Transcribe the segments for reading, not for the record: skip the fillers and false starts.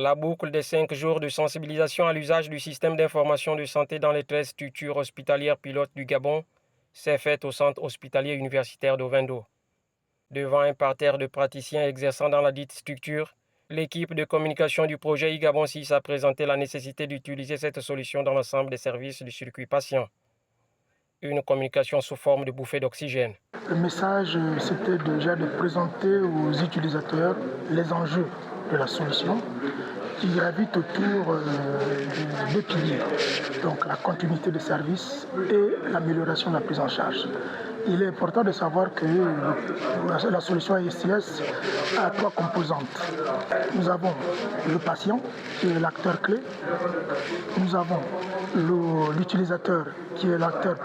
La boucle des 5 jours de sensibilisation à l'usage du système d'information de santé dans les 13 structures hospitalières pilotes du Gabon s'est faite au centre hospitalier universitaire d'Ovendo. Devant un parterre de praticiens exerçant dans la dite structure, l'équipe de communication du projet iGabon 6 a présenté la nécessité d'utiliser cette solution dans l'ensemble des services du circuit patient. Une communication sous forme de bouffée d'oxygène. Le message, c'était déjà de présenter aux utilisateurs les enjeux de la solution qui gravitent autour de deux piliers, donc la continuité de service et l'amélioration de la prise en charge. Il est important de savoir que la solution ASTS a trois composantes. Nous avons le patient qui est l'acteur clé, nous avons l'utilisateur qui est l'acteur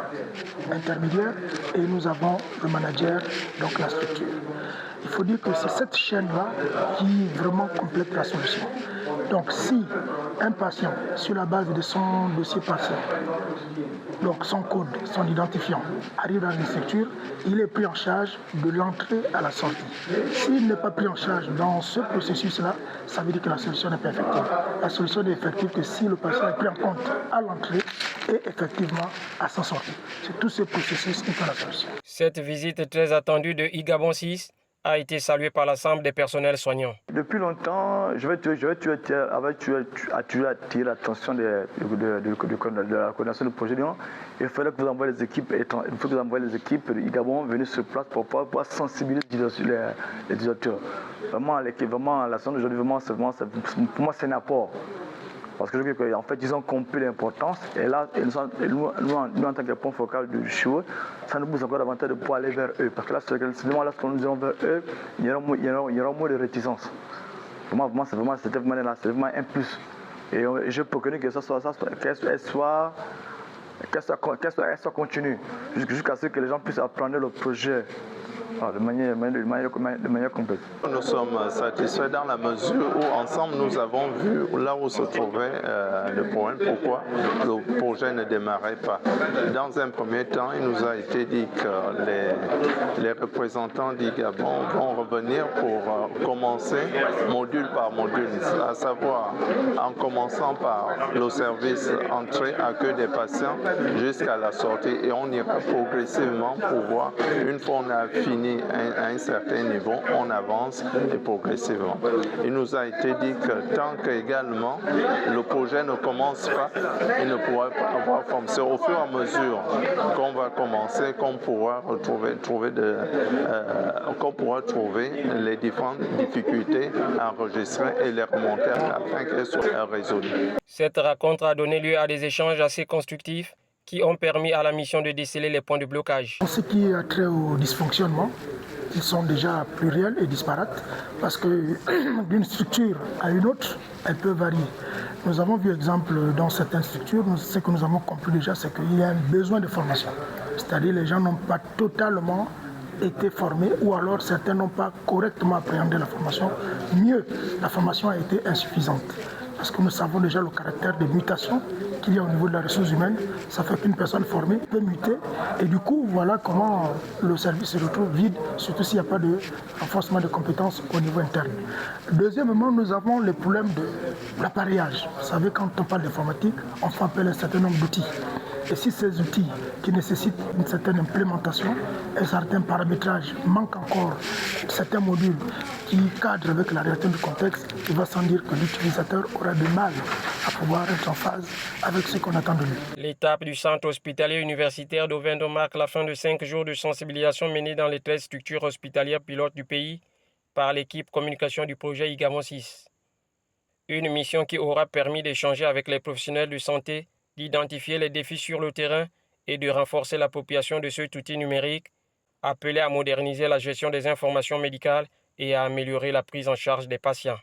intermédiaire et nous avons le manager, donc la structure. Il faut dire que c'est cette chaîne-là qui vraiment complète la solution. Donc si un patient, sur la base de son dossier patient, donc son code, son identifiant, arrive dans une structure, il est pris en charge de l'entrée à la sortie. S'il n'est pas pris en charge dans ce processus-là, ça veut dire que la solution n'est pas effective. La solution n'est effective que si le patient est pris en compte à l'entrée et effectivement à sa sortie. C'est tout ce processus qui fait la solution. Cette visite très attendue de iGabon 6 a été saluée par l'ensemble des personnels soignants. Depuis longtemps, je vais attirer l'attention de la coordination du projet. Il fallait que vous envoyiez les équipes de iGabon venir sur place pour pouvoir sensibiliser les utilisateurs. Vraiment, la sonde d'aujourd'hui, pour moi, c'est un apport. Parce que je veux qu'en fait, ils ont compris l'importance. Et là, nous en tant que point focal du show, ça nous pousse encore davantage de pouvoir aller vers eux. Parce que là, lorsque nous irons vers eux, il y aura moins de réticence. Vraiment, c'est vraiment un plus. Et je préconise que qu'elle soit continue, jusqu'à ce que les gens puissent apprendre le projet. De manière complète. Nous sommes satisfaits dans la mesure où ensemble nous avons vu là où se trouvait le problème, pourquoi le projet ne démarrait pas. Dans un premier temps, il nous a été dit que les représentants d'IGabon vont revenir pour commencer module par module, à savoir en commençant par le service entrée, accueil des patients jusqu'à la sortie, et on ira progressivement pour voir, une fois on a fini à un certain niveau, on avance et progressivement. Il nous a été dit que tant qu'également le projet ne commence pas, il ne pourra pas avoir forme. C'est au fur et à mesure qu'on va commencer qu'on pourra trouver les différentes difficultés enregistrées et les remonter afin qu'elles soient résolues. Cette rencontre a donné lieu à des échanges assez constructifs qui ont permis à la mission de déceler les points de blocage. Ce qui a trait au dysfonctionnement, ils sont déjà pluriels et disparates parce que d'une structure à une autre, elle peut varier. Nous avons vu exemple dans certaines structures, ce que nous avons compris déjà, c'est qu'il y a un besoin de formation. C'est-à-dire que les gens n'ont pas totalement été formés ou alors certains n'ont pas correctement appréhendé la formation. Mieux, la formation a été insuffisante. Parce que nous savons déjà le caractère de mutation qu'il y a au niveau de la ressource humaine. Ça fait qu'une personne formée peut muter. Et du coup, voilà comment le service se retrouve vide, surtout s'il n'y a pas de renforcement de compétences au niveau interne. Deuxièmement, nous avons le problème de l'appareillage. Vous savez, quand on parle d'informatique, on fait appel à un certain nombre d'outils. Et si ces outils qui nécessitent une certaine implémentation, un certain paramétrage manquent encore certains modules qui cadrent avec la réalité du contexte, il va sans dire que l'utilisateur aura du mal à pouvoir être en phase avec ce qu'on attend de lui. L'étape du centre hospitalier universitaire d'Ovendo marque la fin de 5 jours de sensibilisation menée dans les 13 structures hospitalières pilotes du pays par l'équipe communication du projet iGabon 6. Une mission qui aura permis d'échanger avec les professionnels de santé, d'identifier les défis sur le terrain et de renforcer l'appropriation de cet outil numérique, appelé à moderniser la gestion des informations médicales et à améliorer la prise en charge des patients.